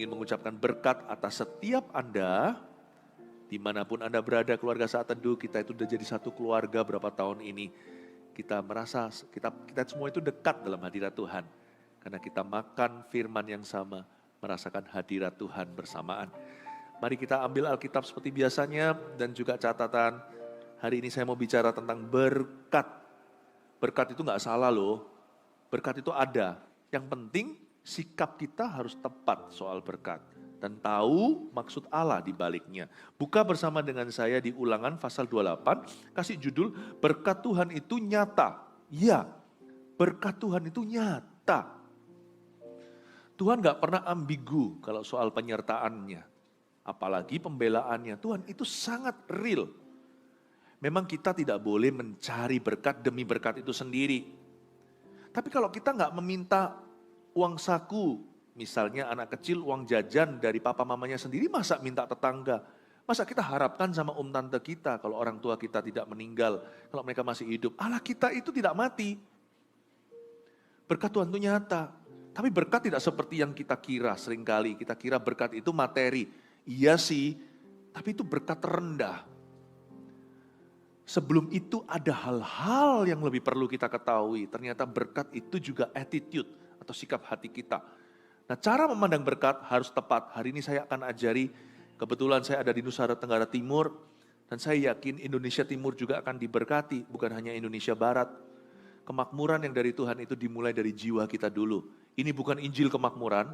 ingin mengucapkan berkat atas setiap Anda, dimanapun Anda berada, keluarga Saat Teduh, kita itu sudah jadi satu keluarga berapa tahun ini. Kita merasa, kita semua itu dekat dalam hadirat Tuhan. Karena kita makan firman yang sama, merasakan hadirat Tuhan bersamaan. Mari kita ambil Alkitab seperti biasanya dan juga catatan. Hari ini saya mau bicara tentang berkat. Berkat itu gak salah loh, berkat itu ada. Yang penting sikap kita harus tepat soal berkat. Dan tahu maksud Allah di baliknya. Buka bersama dengan saya di Ulangan pasal 28, kasih judul, berkat Tuhan itu nyata. Ya, berkat Tuhan itu nyata. Tuhan gak pernah ambigu kalau soal penyertaannya. Apalagi pembelaannya, Tuhan itu sangat real. Memang kita tidak boleh mencari berkat demi berkat itu sendiri. Tapi kalau kita nggak meminta uang saku, misalnya anak kecil uang jajan dari papa mamanya sendiri, masa minta tetangga? Masa kita harapkan sama tante kita kalau orang tua kita tidak meninggal, kalau mereka masih hidup? Allah kita itu tidak mati. Berkat Tuhan itu nyata. Tapi berkat tidak seperti yang kita kira seringkali. Kita kira berkat itu materi. Iya sih, tapi itu berkat terendah. Sebelum itu ada hal-hal yang lebih perlu kita ketahui. Ternyata berkat itu juga attitude atau sikap hati kita. Nah, cara memandang berkat harus tepat. Hari ini saya akan ajari, kebetulan saya ada di Nusa Tenggara Timur, dan saya yakin Indonesia Timur juga akan diberkati, bukan hanya Indonesia Barat. Kemakmuran yang dari Tuhan itu dimulai dari jiwa kita dulu. Ini bukan Injil kemakmuran,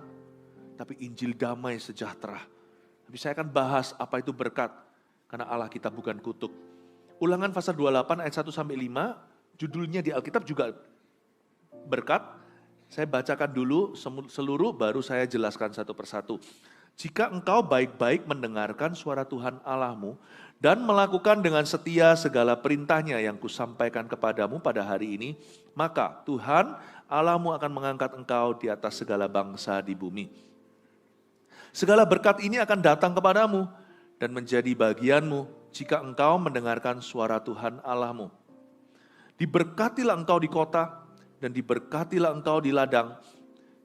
tapi Injil damai sejahtera. Tapi saya akan bahas apa itu berkat, karena Allah kita bukan kutuk. Ulangan pasal 28 ayat 1-5, judulnya di Alkitab juga berkat. Saya bacakan dulu seluruh, baru saya jelaskan satu persatu. Jika engkau baik-baik mendengarkan suara Tuhan Allahmu, dan melakukan dengan setia segala perintahnya yang kusampaikan kepadamu pada hari ini, maka Tuhan Allahmu akan mengangkat engkau di atas segala bangsa di bumi. Segala berkat ini akan datang kepadamu, dan menjadi bagianmu jika engkau mendengarkan suara Tuhan Allahmu. Diberkatilah engkau di kota, dan diberkatilah engkau di ladang.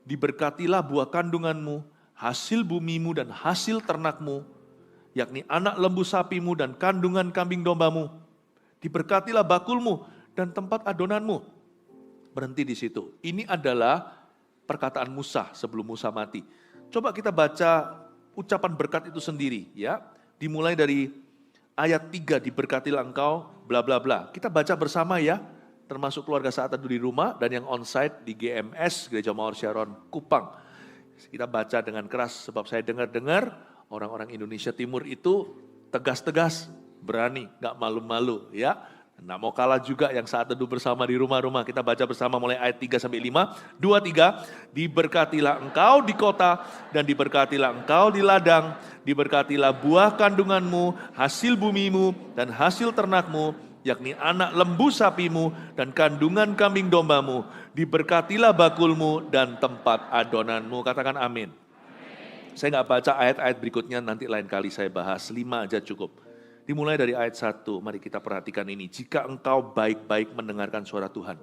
Diberkatilah buah kandunganmu, hasil bumimu dan hasil ternakmu, yakni anak lembu sapimu dan kandungan kambing dombamu. Diberkatilah bakulmu dan tempat adonanmu. Berhenti di situ. Ini adalah perkataan Musa sebelum Musa mati. Coba kita baca ucapan berkat itu sendiri, ya. Dimulai dari ayat 3, diberkatilah engkau, bla bla bla. Kita baca bersama ya, termasuk keluarga Saat Teduh di rumah dan yang onsite di GMS, Gereja Mawar Sharon, Kupang. Kita baca dengan keras sebab saya dengar-dengar orang-orang Indonesia Timur itu tegas-tegas, berani, gak malu-malu ya. Nggak mau kalah juga yang Saat Teduh bersama di rumah-rumah. Kita baca bersama mulai ayat 3-5. 2-3, diberkatilah engkau di kota dan diberkatilah engkau di ladang. Diberkatilah buah kandunganmu, hasil bumimu dan hasil ternakmu, yakni anak lembu sapimu dan kandungan kambing dombamu. Diberkatilah bakulmu dan tempat adonanmu. Katakan amin. Saya nggak baca ayat-ayat berikutnya, nanti lain kali saya bahas. 5 aja cukup. Dimulai dari ayat 1, mari kita perhatikan ini. Jika engkau baik-baik mendengarkan suara Tuhan.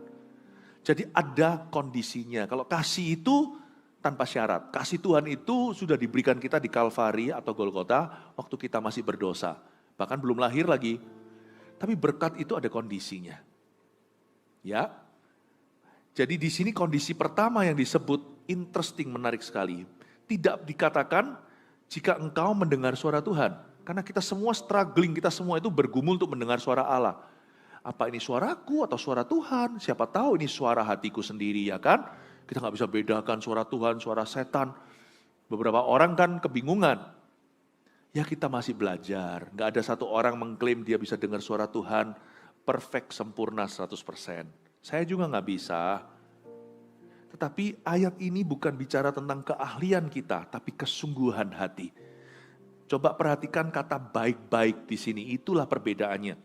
Jadi ada kondisinya. Kalau kasih itu tanpa syarat. Kasih Tuhan itu sudah diberikan kita di Kalvari atau Golgota waktu kita masih berdosa. Bahkan belum lahir lagi. Tapi berkat itu ada kondisinya. Ya. Jadi di sini kondisi pertama yang disebut interesting, menarik sekali. Tidak dikatakan jika engkau mendengar suara Tuhan. Karena kita semua struggling, kita semua itu bergumul untuk mendengar suara Allah. Apa ini suaraku atau suara Tuhan? Siapa tahu ini suara hatiku sendiri, ya kan? Kita nggak bisa bedakan suara Tuhan, suara setan. Beberapa orang kan kebingungan. Ya kita masih belajar. Nggak ada satu orang mengklaim dia bisa dengar suara Tuhan perfect, sempurna 100%. Saya juga nggak bisa. Tetapi ayat ini bukan bicara tentang keahlian kita, tapi kesungguhan hati. Coba perhatikan kata baik-baik di sini, itulah perbedaannya.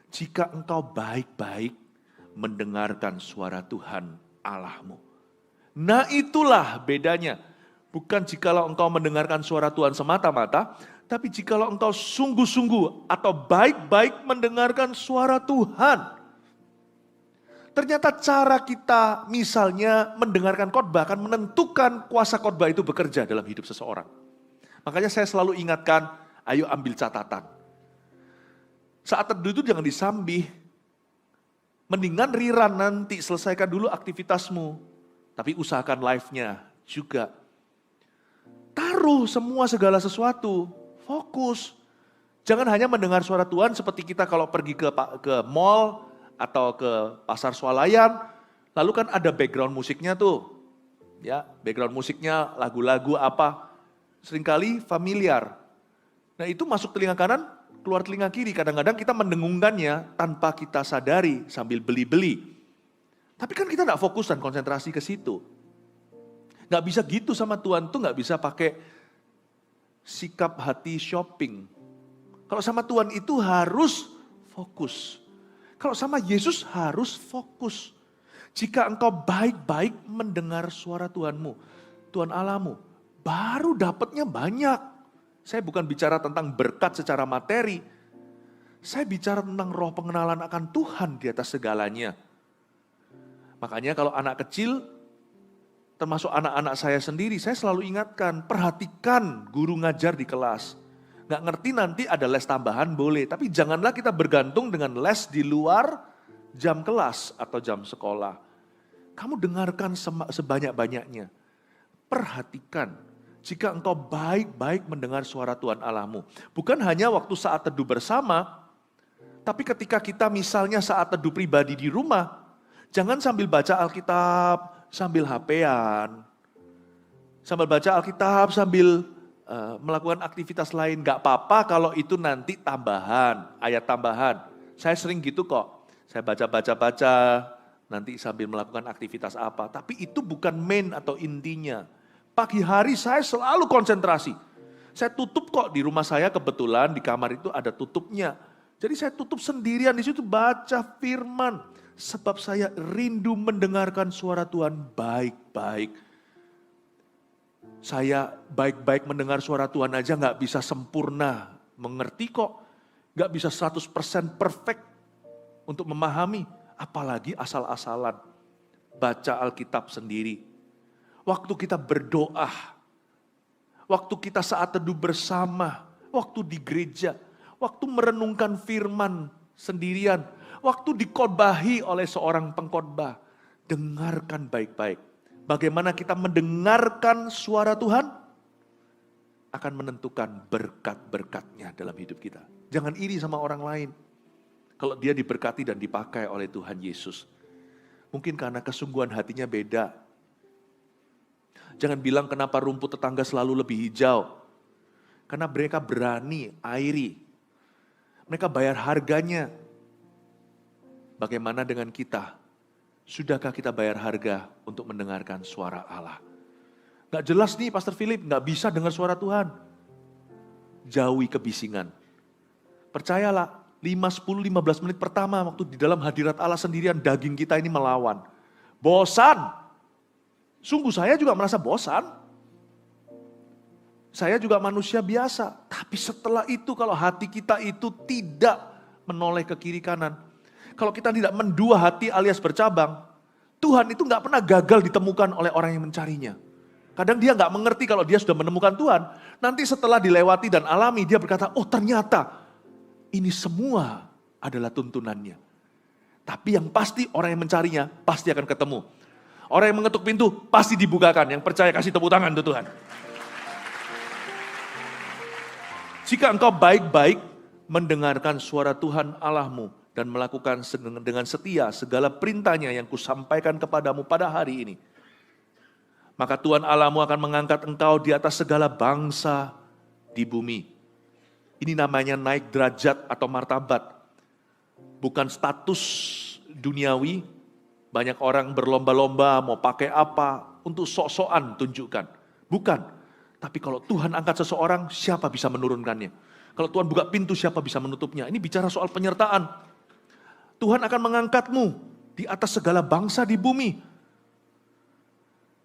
Jika engkau baik-baik mendengarkan suara Tuhan Allahmu. Nah itulah bedanya. Bukan jikalau engkau mendengarkan suara Tuhan semata-mata, tapi jikalau engkau sungguh-sungguh atau baik-baik mendengarkan suara Tuhan. Ternyata cara kita misalnya mendengarkan khotbah akan menentukan kuasa khotbah itu bekerja dalam hidup seseorang. Makanya saya selalu ingatkan, ayo ambil catatan. Saat teduh itu jangan disambih. Mendingan rerun nanti, selesaikan dulu aktivitasmu. Tapi usahakan live-nya juga. Taruh semua segala sesuatu, fokus. Jangan hanya mendengar suara Tuhan seperti kita kalau pergi ke mall, atau ke pasar swalayan, lalu kan ada background musiknya tuh. Ya, background musiknya lagu-lagu apa, seringkali familiar. Nah itu masuk telinga kanan, keluar telinga kiri. Kadang-kadang kita mendengungkannya tanpa kita sadari sambil beli-beli. Tapi kan kita gak fokus dan konsentrasi ke situ. Gak bisa gitu sama Tuhan tuh, gak bisa pakai sikap hati shopping. Kalau sama Tuhan itu harus fokus. Kalau sama Yesus harus fokus. Jika engkau baik-baik mendengar suara Tuhanmu, Tuhan Allahmu, baru dapatnya banyak. Saya bukan bicara tentang berkat secara materi. Saya bicara tentang roh pengenalan akan Tuhan di atas segalanya. Makanya kalau anak kecil, termasuk anak-anak saya sendiri, saya selalu ingatkan, perhatikan guru ngajar di kelas. Nggak ngerti nanti ada les tambahan boleh, tapi janganlah kita bergantung dengan les di luar jam kelas atau jam sekolah. Kamu dengarkan sebanyak-banyaknya. Perhatikan, jika engkau baik-baik mendengar suara Tuhan Allahmu. Bukan hanya waktu saat teduh bersama, tapi ketika kita misalnya saat teduh pribadi di rumah, jangan sambil baca Alkitab, sambil HP-an. Sambil baca Alkitab, sambil melakukan aktivitas lain. Gak apa-apa kalau itu nanti tambahan, ayat tambahan. Saya sering gitu kok. Saya baca-baca, nanti sambil melakukan aktivitas apa. Tapi itu bukan main atau intinya. Pagi hari saya selalu konsentrasi. Saya tutup kok di rumah saya, kebetulan di kamar itu ada tutupnya. Jadi saya tutup sendirian di situ baca firman. Sebab saya rindu mendengarkan suara Tuhan baik-baik. Saya baik-baik mendengar suara Tuhan aja gak bisa sempurna. Mengerti kok. Gak bisa 100% perfect untuk memahami. Apalagi asal-asalan. Baca Alkitab sendiri. Waktu kita berdoa. Waktu kita saat teduh bersama. Waktu di gereja. Waktu merenungkan firman sendirian. Waktu dikhotbahi oleh seorang pengkhotbah. Dengarkan baik-baik. Bagaimana kita mendengarkan suara Tuhan akan menentukan berkat-berkatnya dalam hidup kita. Jangan iri sama orang lain. Kalau dia diberkati dan dipakai oleh Tuhan Yesus. Mungkin karena kesungguhan hatinya beda. Jangan bilang kenapa rumput tetangga selalu lebih hijau. Karena mereka berani, airi. Mereka bayar harganya. Bagaimana dengan kita? Sudahkah kita bayar harga untuk mendengarkan suara Allah? Gak jelas nih Pastor Philip, gak bisa dengar suara Tuhan. Jauhi kebisingan. Percayalah, 5, 10, 15 menit pertama waktu di dalam hadirat Allah sendirian, daging kita ini melawan. Bosan. Sungguh saya juga merasa bosan. Saya juga manusia biasa. Tapi setelah itu kalau hati kita itu tidak menoleh ke kiri kanan, kalau kita tidak mendua hati alias bercabang, Tuhan itu gak pernah gagal ditemukan oleh orang yang mencarinya. Kadang dia gak mengerti kalau dia sudah menemukan Tuhan. Nanti setelah dilewati dan alami, dia berkata, oh ternyata ini semua adalah tuntunannya. Tapi yang pasti orang yang mencarinya pasti akan ketemu. Orang yang mengetuk pintu pasti dibukakan. Yang percaya kasih tepuk tangan untuk Tuhan. Jika engkau baik-baik mendengarkan suara Tuhan Allahmu, dan melakukan dengan setia segala perintahnya yang kusampaikan kepadamu pada hari ini. Maka Tuhan Allahmu akan mengangkat engkau di atas segala bangsa di bumi. Ini namanya naik derajat atau martabat. Bukan status duniawi. Banyak orang berlomba-lomba mau pakai apa untuk sok-sokan tunjukkan. Bukan. Tapi kalau Tuhan angkat seseorang, siapa bisa menurunkannya? Kalau Tuhan buka pintu, siapa bisa menutupnya? Ini bicara soal penyertaan. Tuhan akan mengangkatmu di atas segala bangsa di bumi.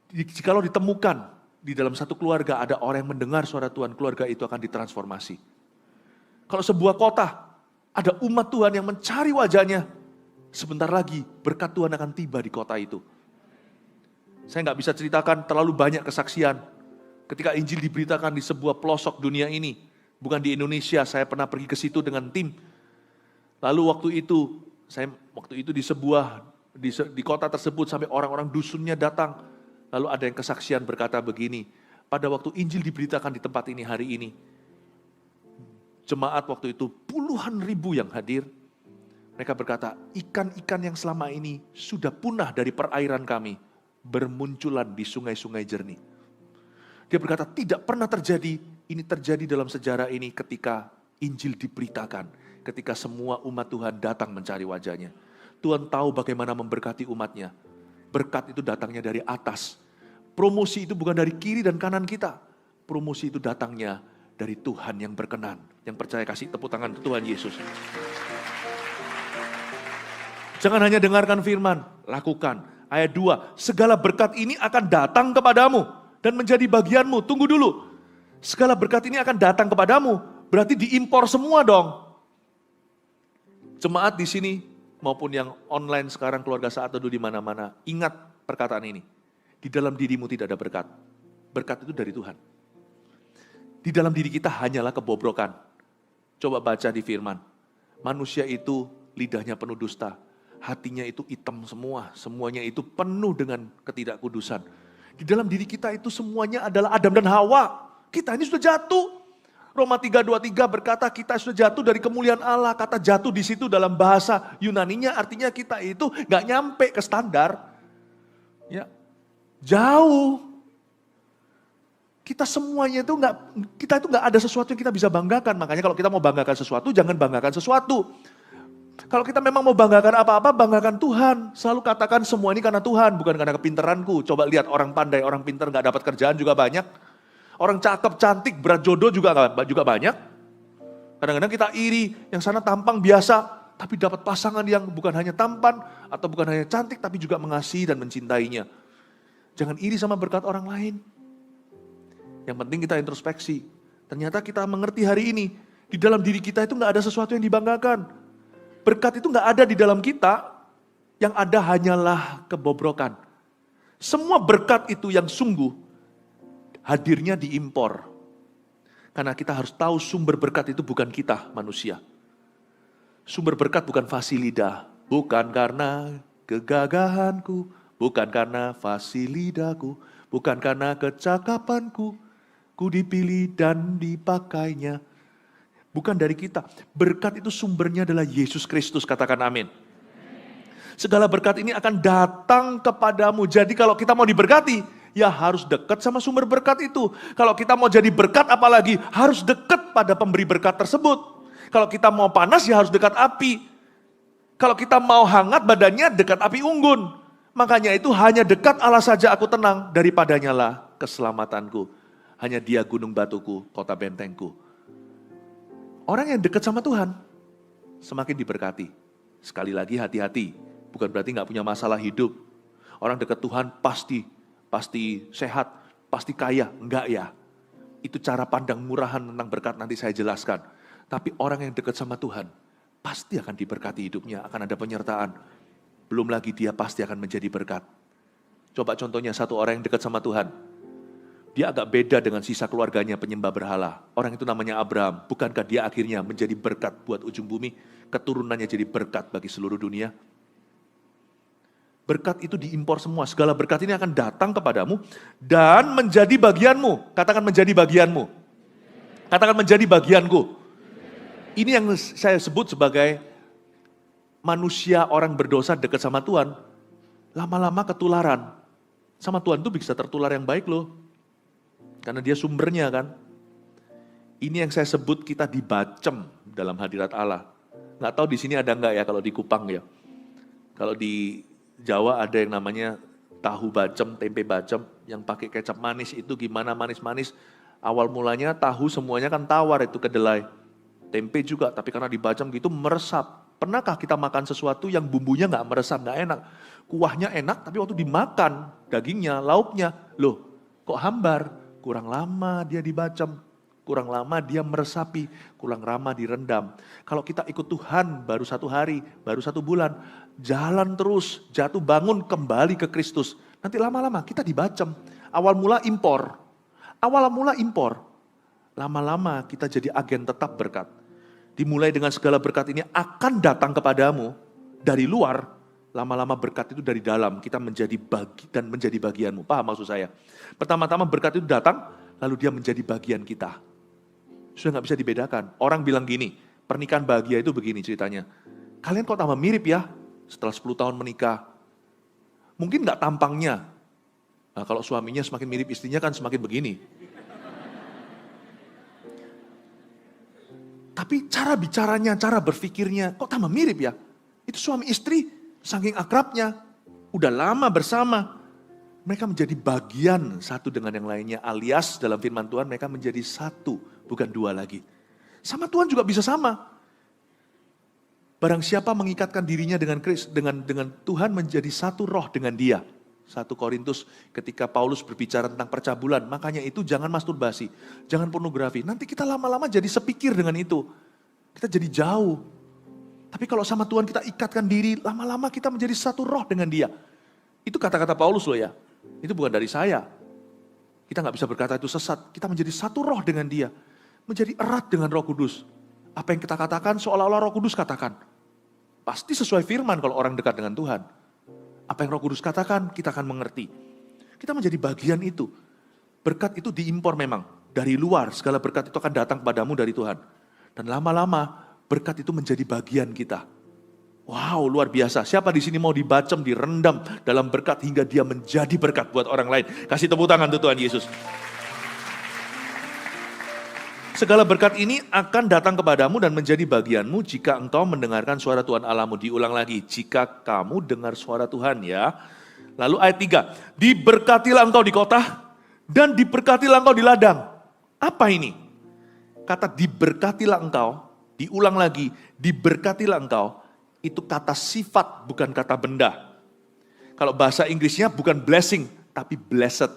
Jikalau ditemukan di dalam satu keluarga ada orang yang mendengar suara Tuhan, keluarga itu akan ditransformasi. Kalau sebuah kota ada umat Tuhan yang mencari wajahnya, Sebentar lagi berkat Tuhan akan tiba di kota itu. Saya nggak bisa ceritakan terlalu banyak kesaksian. Ketika Injil diberitakan di sebuah pelosok dunia ini, bukan di Indonesia, saya pernah pergi ke situ dengan tim. Lalu waktu itu di kota tersebut sampai orang-orang dusunnya datang. Lalu ada yang kesaksian berkata begini, pada waktu Injil diberitakan di tempat ini hari ini, jemaat waktu itu puluhan ribu yang hadir. Mereka berkata, ikan-ikan yang selama ini sudah punah dari perairan kami, bermunculan di sungai-sungai jernih. Dia berkata, tidak pernah terjadi, ini terjadi dalam sejarah ini ketika Injil diberitakan, ketika semua umat Tuhan datang mencari wajahnya. Tuhan tahu bagaimana memberkati umatnya. Berkat itu datangnya dari atas. Promosi itu bukan dari kiri dan kanan kita. Promosi itu datangnya dari Tuhan yang berkenan. Yang percaya kasih tepuk tangan untuk Tuhan Yesus. Jangan hanya dengarkan firman, lakukan. Ayat 2, segala berkat ini akan datang kepadamu dan menjadi bagianmu. Tunggu dulu. Segala berkat ini akan datang kepadamu, berarti diimpor semua dong. Jemaat di sini maupun yang online sekarang, keluarga saat teduh di mana-mana, ingat perkataan ini. Di dalam dirimu tidak ada berkat. Berkat itu dari Tuhan. Di dalam diri kita hanyalah kebobrokan. Coba baca di firman. Manusia itu lidahnya penuh dusta. Hatinya itu hitam semua. Semuanya itu penuh dengan ketidakkudusan. Di dalam diri kita itu semuanya adalah Adam dan Hawa. Kita ini sudah jatuh. Roma 3:23 berkata kita sudah jatuh dari kemuliaan Allah. Kata jatuh di situ dalam bahasa Yunaninya artinya kita itu gak nyampe ke standar. Ya, jauh. Kita semuanya itu kita itu gak ada sesuatu yang kita bisa banggakan. Makanya kalau kita mau banggakan sesuatu, jangan banggakan sesuatu. Kalau kita memang mau banggakan apa-apa, banggakan Tuhan. Selalu katakan semua ini karena Tuhan, bukan karena kepintaranku. Coba lihat orang pandai, orang pintar gak dapat kerjaan juga banyak. Orang cakep, cantik, berat jodoh juga banyak. Kadang-kadang kita iri, yang sana tampang biasa, tapi dapat pasangan yang bukan hanya tampan, atau bukan hanya cantik, tapi juga mengasihi dan mencintainya. Jangan iri sama berkat orang lain. Yang penting kita introspeksi. Ternyata kita mengerti hari ini, di dalam diri kita itu gak ada sesuatu yang dibanggakan. Berkat itu gak ada di dalam kita, yang ada hanyalah kebobrokan. Semua berkat itu yang sungguh, hadirnya diimpor. Karena kita harus tahu sumber berkat itu bukan kita manusia. Sumber berkat bukan fasilida. Bukan karena kegagahanku. Bukan karena fasilidaku. Bukan karena kecakapanku. Ku dipilih dan dipakainya. Bukan dari kita. Berkat itu sumbernya adalah Yesus Kristus. Katakan amin. Segala berkat ini akan datang kepadamu. Jadi kalau kita mau diberkati, ya harus dekat sama sumber berkat itu. Kalau kita mau jadi berkat apalagi, harus dekat pada pemberi berkat tersebut. Kalau kita mau panas, ya harus dekat api. Kalau kita mau hangat badannya, dekat api unggun. Makanya itu hanya dekat Allah saja aku tenang, daripadanya lah keselamatanku. Hanya dia gunung batuku, kota bentengku. Orang yang dekat sama Tuhan, semakin diberkati. Sekali lagi hati-hati, bukan berarti gak punya masalah hidup. Orang dekat Tuhan pasti sehat, pasti kaya. Enggak ya. Itu cara pandang murahan tentang berkat nanti saya jelaskan. Tapi orang yang dekat sama Tuhan, pasti akan diberkati hidupnya, akan ada penyertaan. Belum lagi dia pasti akan menjadi berkat. Coba contohnya satu orang yang dekat sama Tuhan. Dia agak beda dengan sisa keluarganya penyembah berhala. Orang itu namanya Abraham. Bukankah dia akhirnya menjadi berkat buat ujung bumi? Keturunannya jadi berkat bagi seluruh dunia. Berkat itu diimpor semua. Segala berkat ini akan datang kepadamu dan menjadi bagianmu. Katakan menjadi bagianmu. Katakan menjadi bagianku. Ini yang saya sebut sebagai manusia orang berdosa dekat sama Tuhan. Lama-lama ketularan. Sama Tuhan itu bisa tertular yang baik loh. Karena dia sumbernya kan. Ini yang saya sebut kita dibacem dalam hadirat Allah. Nggak tahu di sini ada nggak ya kalau di Kupang ya. Kalau di Jawa ada yang namanya tahu bacem, tempe bacem yang pakai kecap manis itu gimana manis-manis. Awal mulanya tahu semuanya kan tawar itu kedelai. Tempe juga tapi karena dibacem gitu meresap. Pernahkah kita makan sesuatu yang bumbunya nggak meresap, nggak enak. Kuahnya enak tapi waktu dimakan dagingnya, lauknya, loh kok hambar. Kurang lama dia dibacem. kurang lama dia meresapi, kurang lama direndam. Kalau kita ikut Tuhan baru 1 hari, baru 1 bulan, jalan terus, jatuh bangun kembali ke Kristus. Nanti lama-lama kita dibacem. Awal mula impor, lama-lama kita jadi agen tetap berkat. Dimulai dengan segala berkat ini akan datang kepadamu dari luar, lama-lama berkat itu dari dalam, kita menjadi menjadi bagianmu. Paham maksud saya? Pertama-tama berkat itu datang, lalu dia menjadi bagian kita. Sudah gak bisa dibedakan. Orang bilang gini, pernikahan bahagia itu begini ceritanya. Kalian kok tambah mirip ya setelah 10 tahun menikah. Mungkin gak tampangnya. Nah, kalau suaminya semakin mirip istrinya kan semakin begini. Tapi cara bicaranya, cara berpikirnya, kok tambah mirip ya? Itu suami istri, saking akrabnya, udah lama bersama. Mereka menjadi bagian satu dengan yang lainnya, alias dalam firman Tuhan mereka menjadi satu, bukan 2 lagi. Sama Tuhan juga bisa sama. Barang siapa mengikatkan dirinya dengan Tuhan menjadi satu roh dengan dia. 1 Korintus ketika Paulus berbicara tentang percabulan, makanya itu jangan masturbasi, jangan pornografi. Nanti kita lama-lama jadi sepikir dengan itu. Kita jadi jauh. Tapi kalau sama Tuhan kita ikatkan diri, lama-lama kita menjadi satu roh dengan dia. Itu kata-kata Paulus loh ya. Itu bukan dari saya. Kita gak bisa berkata itu sesat. Kita menjadi satu roh dengan dia. Menjadi erat dengan Roh Kudus. Apa yang kita katakan seolah-olah Roh Kudus katakan. Pasti sesuai firman kalau orang dekat dengan Tuhan. Apa yang Roh Kudus katakan, kita akan mengerti. Kita menjadi bagian itu. Berkat itu diimpor memang. Dari luar, segala berkat itu akan datang kepadamu dari Tuhan. Dan lama-lama, berkat itu menjadi bagian kita. Wow, luar biasa. Siapa di sini mau dibacem, direndam dalam berkat hingga dia menjadi berkat buat orang lain. Kasih tepuk tangan untuk Tuhan Yesus. Segala berkat ini akan datang kepadamu dan menjadi bagianmu jika engkau mendengarkan suara Tuhan Allahmu. Diulang lagi, jika kamu dengar suara Tuhan ya. Lalu ayat 3, diberkatilah engkau di kota dan diberkatilah engkau di ladang. Apa ini? Kata diberkatilah engkau, diulang lagi, diberkatilah engkau, itu kata sifat bukan kata benda. Kalau bahasa Inggrisnya bukan blessing, tapi blessed.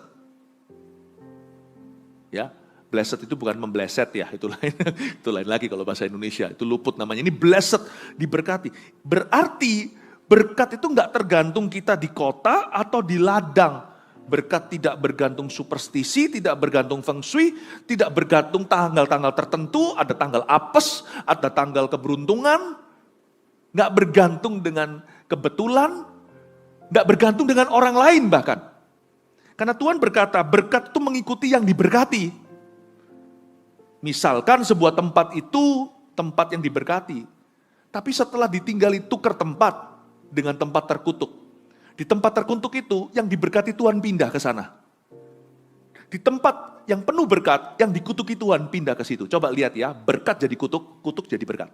Ya. Blessed itu bukan membleset ya, itu lain lagi kalau bahasa Indonesia, itu luput namanya. Ini blessed, diberkati. Berarti berkat itu enggak tergantung kita di kota atau di ladang. Berkat tidak bergantung superstisi, tidak bergantung feng shui, tidak bergantung tanggal-tanggal tertentu, ada tanggal apes, ada tanggal keberuntungan. Enggak bergantung dengan kebetulan, enggak bergantung dengan orang lain bahkan. Karena Tuhan berkata, berkat itu mengikuti yang diberkati. Misalkan sebuah tempat itu tempat yang diberkati. Tapi setelah ditinggali tukar tempat dengan tempat terkutuk. Di tempat terkutuk itu yang diberkati Tuhan pindah ke sana. Di tempat yang penuh berkat, yang dikutuki Tuhan pindah ke situ. Coba lihat ya, berkat jadi kutuk, kutuk jadi berkat.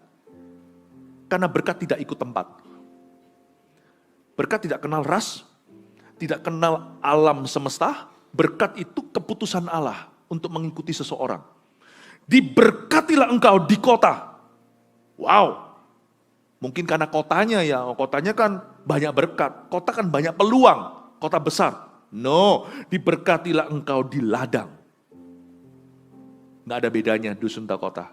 Karena berkat tidak ikut tempat. Berkat tidak kenal ras, tidak kenal alam semesta. Berkat itu keputusan Allah untuk mengikuti seseorang. Diberkatilah engkau di kota. Wow. Mungkin karena kotanya kan banyak berkat. Kota kan banyak peluang. Kota besar. No, diberkatilah engkau di ladang. Nggak ada bedanya dusun atau kota.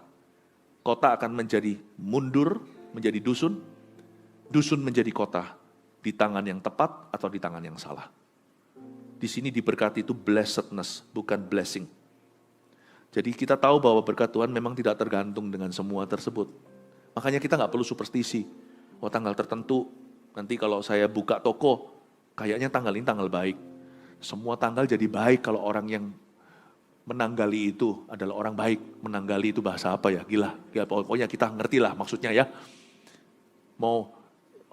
Kota akan menjadi mundur, menjadi dusun. Dusun menjadi kota. Di tangan yang tepat atau di tangan yang salah. Di sini diberkati itu blessedness, bukan blessing. Jadi kita tahu bahwa berkat Tuhan memang tidak tergantung dengan semua tersebut. Makanya kita nggak perlu superstisi. Oh tanggal tertentu, nanti kalau saya buka toko, kayaknya tanggal ini tanggal baik. Semua tanggal jadi baik kalau orang yang menanggali itu adalah orang baik. Menanggali itu bahasa apa ya? Gila, pokoknya kita ngerti lah maksudnya ya. Mau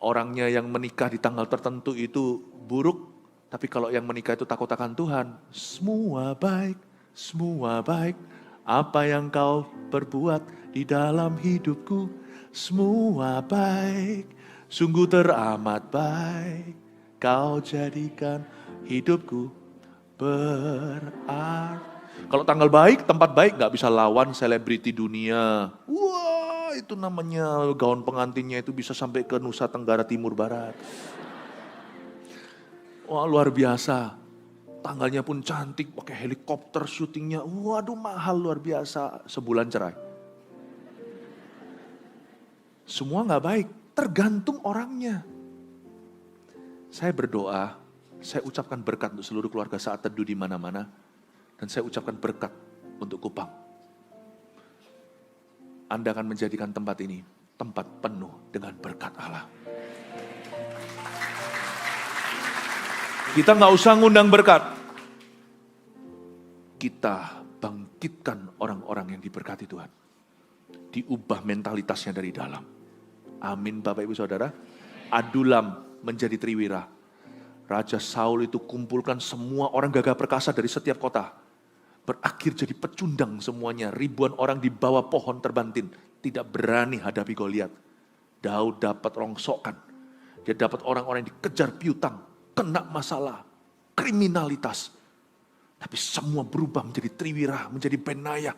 orangnya yang menikah di tanggal tertentu itu buruk, tapi kalau yang menikah itu takut akan Tuhan, semua baik. Semua baik, apa yang kau perbuat di dalam hidupku, semua baik, sungguh teramat baik, kau jadikan hidupku berarti. Kalau tanggal baik, tempat baik gak bisa lawan selebriti dunia. Wah, itu namanya gaun pengantinnya itu bisa sampai ke Nusa Tenggara Timur Barat. Wah, luar biasa. Tanggalnya pun cantik, pakai helikopter syutingnya. Waduh, mahal luar biasa. Sebulan cerai. Semua gak baik, tergantung orangnya. Saya berdoa, saya ucapkan berkat untuk seluruh keluarga Saat Teduh di mana-mana. Dan saya ucapkan berkat untuk Kupang. Anda akan menjadikan tempat ini tempat penuh dengan berkat Allah. Kita nggak usah ngundang berkat. Kita bangkitkan orang-orang yang diberkati Tuhan. Diubah mentalitasnya dari dalam. Amin Bapak Ibu Saudara. Adulam menjadi Triwira. Raja Saul itu kumpulkan semua orang gagah perkasa dari setiap kota. Berakhir jadi pecundang semuanya. Ribuan orang di bawah pohon terbantin. Tidak berani hadapi Goliat. Daud dapat rongsokan. Dia dapat orang-orang yang dikejar piutang. Kena masalah, kriminalitas. Tapi semua berubah menjadi Triwira, menjadi Benaya.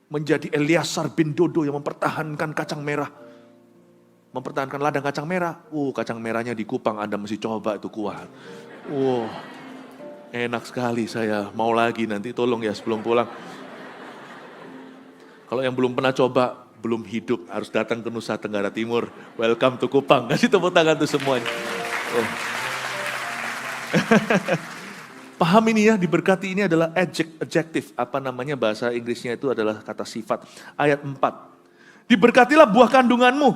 Menjadi Eleazar bin Dodo yang mempertahankan kacang merah. Mempertahankan ladang kacang merah. Kacang merahnya di Kupang, Anda mesti coba itu kuat. Enak sekali, saya mau lagi nanti, tolong ya sebelum pulang. Kalau yang belum pernah coba, belum hidup, harus datang ke Nusa Tenggara Timur. Welcome to Kupang, kasih tepuk tangan tuh semuanya. Paham ini ya, diberkati ini adalah adjective, apa namanya bahasa Inggrisnya itu adalah kata sifat. Ayat 4. Diberkatilah buah kandunganmu,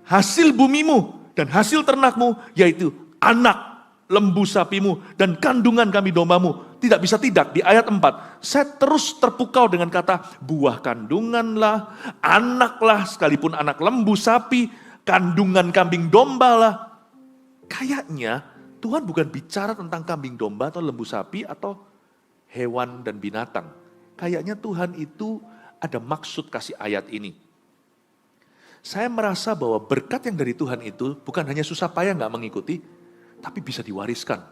hasil bumimu dan hasil ternakmu, yaitu anak lembu sapimu dan kandungan kami dombamu. Tidak bisa tidak, di ayat 4. Saya terus terpukau dengan kata buah kandunganlah, anaklah, sekalipun anak lembu sapi, kandungan kambing domba lah. Kayaknya Tuhan bukan bicara tentang kambing domba atau lembu sapi atau hewan dan binatang. Kayaknya Tuhan itu ada maksud kasih ayat ini. Saya merasa bahwa berkat yang dari Tuhan itu bukan hanya susah payah gak mengikuti, tapi bisa diwariskan.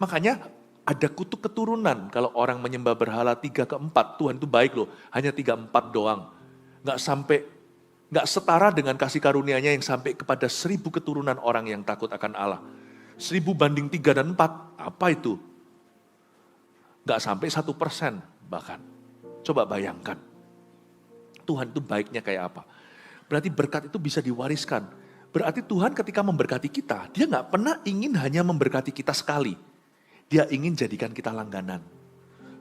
Makanya ada kutuk keturunan kalau orang menyembah berhala 3 ke 4. Tuhan itu baik loh, hanya 3-4 doang. Gak setara dengan kasih karunia-Nya yang sampai kepada 1000 keturunan orang yang takut akan Allah. 1000 banding 3 dan 4, apa itu? Gak sampai 1% bahkan. Coba bayangkan. Tuhan itu baiknya kayak apa? Berarti berkat itu bisa diwariskan. Berarti Tuhan ketika memberkati kita, Dia gak pernah ingin hanya memberkati kita sekali. Dia ingin jadikan kita langganan.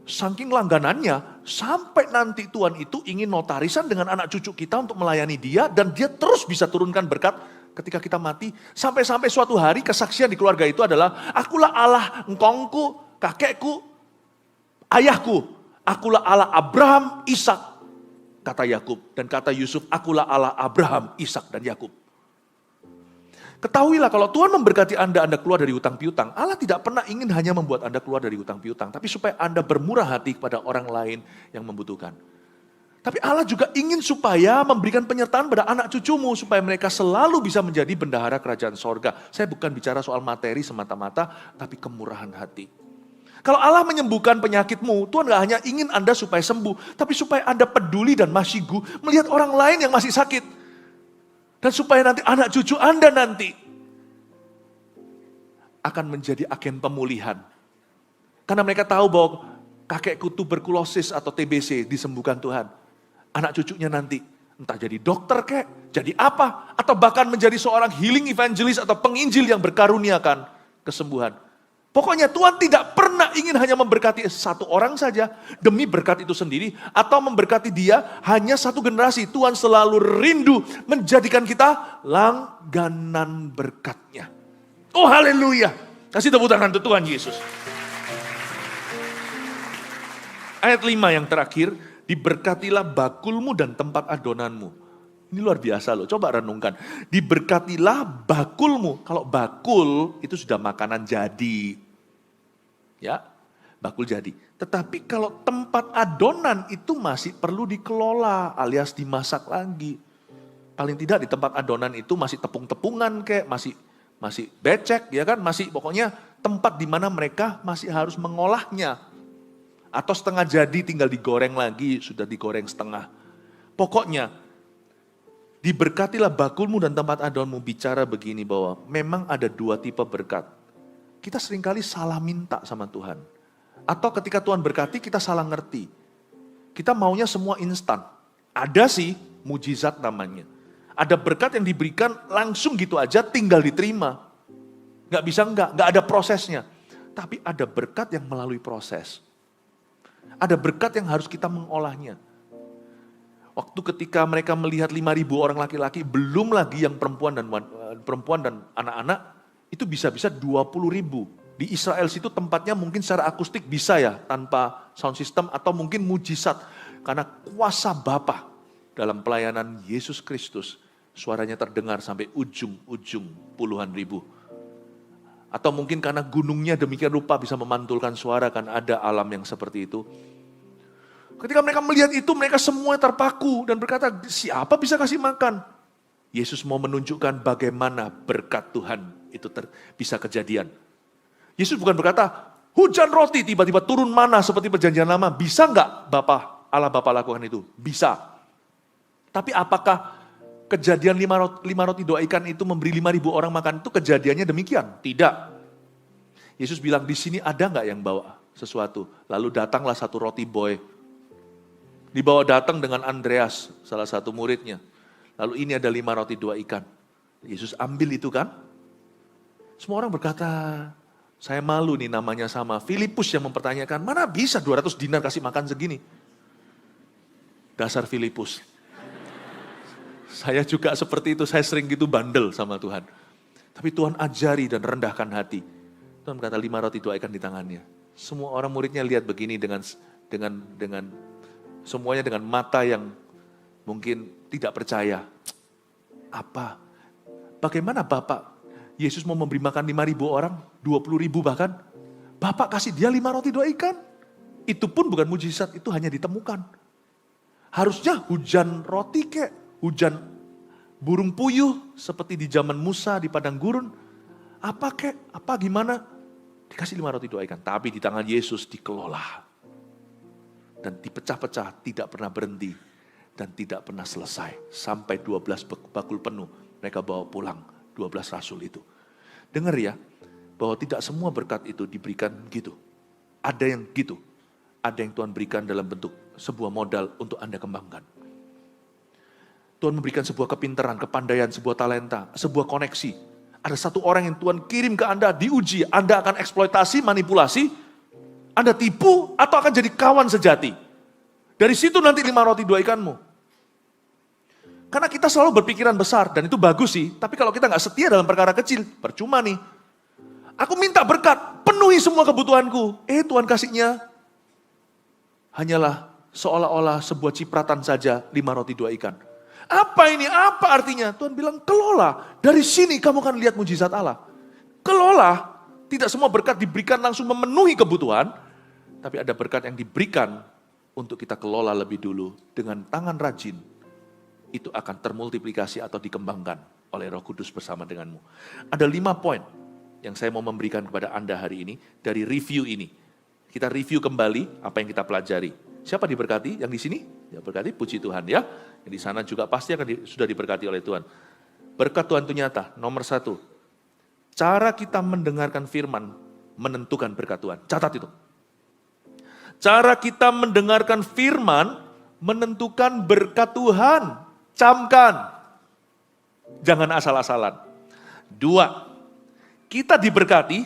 Saking langganannya, sampai nanti Tuhan itu ingin notarisan dengan anak cucu kita untuk melayani Dia, dan Dia terus bisa turunkan berkat ketika kita mati. Sampai-sampai suatu hari kesaksian di keluarga itu adalah, akulah Allah engkongku, kakekku, ayahku. Akulah Allah Abraham, Ishak, kata Yakub. Dan kata Yusuf, akulah Allah Abraham, Ishak, dan Yakub. Ketahuilah kalau Tuhan memberkati Anda keluar dari hutang piutang, Allah tidak pernah ingin hanya membuat Anda keluar dari hutang piutang, tapi supaya Anda bermurah hati kepada orang lain yang membutuhkan. Tapi Allah juga ingin supaya memberikan penyertaan pada anak cucumu, supaya mereka selalu bisa menjadi bendahara kerajaan sorga. Saya bukan bicara soal materi semata-mata, tapi kemurahan hati. Kalau Allah menyembuhkan penyakitmu, Tuhan gak hanya ingin Anda supaya sembuh, tapi supaya Anda peduli dan masyigu melihat orang lain yang masih sakit. Dan supaya nanti anak cucu Anda nanti akan menjadi agen pemulihan. Karena mereka tahu bahwa kakekku tuberkulosis atau TBC disembuhkan Tuhan. Anak cucunya nanti entah jadi dokter kek, jadi apa, atau bahkan menjadi seorang healing evangelist atau penginjil yang berkaruniakan kesembuhan. Pokoknya Tuhan tidak pernah ingin hanya memberkati satu orang saja demi berkat itu sendiri, atau memberkati dia hanya satu generasi. Tuhan selalu rindu menjadikan kita langganan berkat-Nya. Oh haleluya. Kasih tepuk tangan untuk Tuhan Yesus. Ayat 5 yang terakhir, diberkatilah bakulmu dan tempat adonanmu. Ini luar biasa loh, coba renungkan. Diberkatilah bakulmu. Kalau bakul itu sudah makanan jadi. Ya, bakul jadi. Tetapi kalau tempat adonan itu masih perlu dikelola alias dimasak lagi. Paling tidak di tempat adonan itu masih tepung-tepungan kayak masih becek ya kan, masih pokoknya tempat di mana mereka masih harus mengolahnya. Atau setengah jadi tinggal digoreng lagi, sudah digoreng setengah. Pokoknya diberkatilah bakulmu dan tempat adonanmu, bicara begini bahwa memang ada 2 tipe berkat. kita seringkali salah minta sama Tuhan. Atau ketika Tuhan berkati, kita salah ngerti. Kita maunya semua instan. Ada sih, mujizat namanya. Ada berkat yang diberikan langsung gitu aja, tinggal diterima. Nggak bisa nggak ada prosesnya. Tapi ada berkat yang melalui proses. Ada berkat yang harus kita mengolahnya. Waktu ketika mereka melihat 5.000 orang laki-laki, belum lagi yang perempuan dan anak-anak, itu bisa-bisa 20.000. Di Israel situ tempatnya mungkin secara akustik bisa ya, tanpa sound system, atau mungkin mujizat. Karena kuasa Bapa dalam pelayanan Yesus Kristus, suaranya terdengar sampai ujung-ujung puluhan ribu. Atau mungkin karena gunungnya demikian rupa bisa memantulkan suara, kan ada alam yang seperti itu. Ketika mereka melihat itu, mereka semua terpaku dan berkata, siapa bisa kasih makan? Yesus mau menunjukkan bagaimana berkat Tuhan itu bisa kejadian. Yesus bukan berkata, hujan roti tiba-tiba turun mana seperti perjanjian lama. Bisa enggak Allah Bapa lakukan itu? Bisa. Tapi apakah kejadian 5 roti 2 ikan itu memberi 5.000 orang makan itu kejadiannya demikian? Tidak. Yesus bilang, di sini ada enggak yang bawa sesuatu? Lalu datanglah satu roti boy. Dibawa datang dengan Andreas, salah satu muridnya. Lalu ini ada 5 roti 2 ikan. Yesus ambil itu kan. Semua orang berkata, saya malu nih namanya sama. Filipus yang mempertanyakan, mana bisa 200 dinar kasih makan segini? Dasar Filipus. Saya juga seperti itu, saya sering gitu bandel sama Tuhan. Tapi Tuhan ajari dan rendahkan hati. Tuhan berkata 5 roti 2 ikan di tangannya. Semua orang muridnya lihat begini dengan semuanya dengan mata yang mungkin tidak percaya. Apa? Bagaimana Bapak? Yesus mau memberi makan 5.000 orang, 20.000 bahkan. Bapak kasih dia 5 roti 2 ikan. Itu pun bukan mujizat, itu hanya ditemukan. Harusnya hujan roti kek, hujan burung puyuh seperti di zaman Musa di padang gurun. Apa kek? Apa gimana? Dikasih 5 roti 2 ikan, tapi di tangan Yesus dikelola. Dan dipecah-pecah, tidak pernah berhenti. Dan tidak pernah selesai. Sampai 12 bakul penuh, mereka bawa pulang 12 rasul itu. Dengar ya, bahwa tidak semua berkat itu diberikan gitu. Ada yang gitu. Ada yang Tuhan berikan dalam bentuk sebuah modal untuk Anda kembangkan. Tuhan memberikan sebuah kepintaran, kepandaian, sebuah talenta, sebuah koneksi. Ada satu orang yang Tuhan kirim ke Anda, diuji. Anda akan eksploitasi, manipulasi, Anda tipu atau akan jadi kawan sejati. Dari situ nanti 5 roti 2 ikanmu. Karena kita selalu berpikiran besar dan itu bagus sih. Tapi kalau kita nggak setia dalam perkara kecil, percuma nih. Aku minta berkat, penuhi semua kebutuhanku. Tuhan kasihnya hanyalah seolah-olah sebuah cipratan saja 5 roti 2 ikan. Apa ini? Apa artinya? Tuhan bilang kelola. Dari sini kamu akan lihat mujizat Allah. Kelola. Tidak semua berkat diberikan langsung memenuhi kebutuhan. Tapi ada berkat yang diberikan untuk kita kelola lebih dulu dengan tangan rajin. Itu akan termultiplikasi atau dikembangkan oleh Roh Kudus bersama denganmu. Ada 5 poin yang saya mau memberikan kepada Anda hari ini dari review ini. Kita review kembali apa yang kita pelajari. Siapa diberkati? Yang di sini? Ya berkati, puji Tuhan ya. Yang di sana juga pasti akan sudah diberkati oleh Tuhan. Berkat Tuhan itu nyata. Nomor 1, cara kita mendengarkan firman menentukan berkat Tuhan. Catat itu. Cara kita mendengarkan firman menentukan berkat Tuhan. Camkan. Jangan asal-asalan. 2, kita diberkati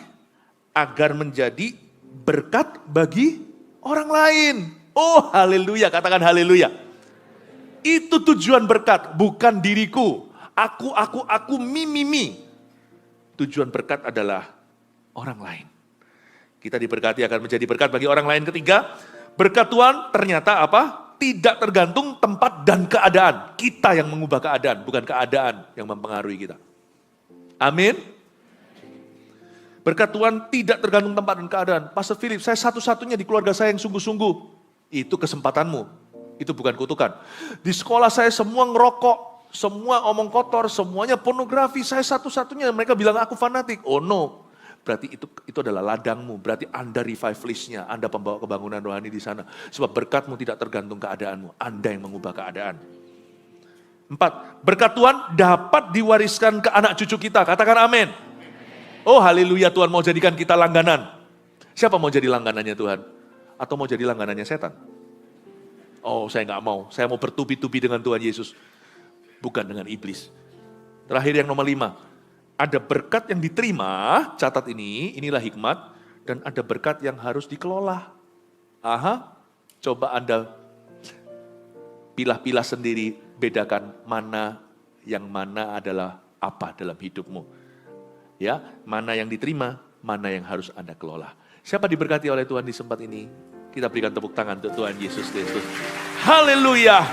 agar menjadi berkat bagi orang lain. Oh haleluya, katakan haleluya. Itu tujuan berkat, bukan diriku. Aku, mi. Tujuan berkat adalah orang lain. Kita diberkati akan menjadi berkat bagi orang lain. Ketiga, berkat Tuhan ternyata apa? Tidak tergantung tempat dan keadaan. Kita yang mengubah keadaan, bukan keadaan yang mempengaruhi kita. Amin. Berkat Tuhan tidak tergantung tempat dan keadaan. Pastor Philip, saya satu-satunya di keluarga saya yang sungguh-sungguh. Itu kesempatanmu. Itu bukan kutukan. Di sekolah saya semua ngerokok, semua omong kotor, semuanya pornografi. Saya satu-satunya, mereka bilang aku fanatik. Oh no. Berarti itu adalah ladangmu, berarti Anda revivalistnya, Anda pembawa kebangunan rohani di sana. Sebab berkatmu tidak tergantung keadaanmu, Anda yang mengubah keadaan. 4, berkat Tuhan dapat diwariskan ke anak cucu kita, katakan amin. Oh haleluya, Tuhan mau jadikan kita langganan. Siapa mau jadi langganannya Tuhan? Atau mau jadi langganannya setan? Oh saya nggak mau, saya mau bertubi-tubi dengan Tuhan Yesus. Bukan dengan iblis. Terakhir yang nomor 5. Ada berkat yang diterima, catat ini, inilah hikmat. Dan ada berkat yang harus dikelola. Aha, coba Anda pilah-pilah sendiri, bedakan mana yang mana adalah apa dalam hidupmu. Ya, mana yang diterima, mana yang harus Anda kelola. Siapa diberkati oleh Tuhan di tempat ini? Kita berikan tepuk tangan untuk Tuhan Yesus Kristus. Haleluya!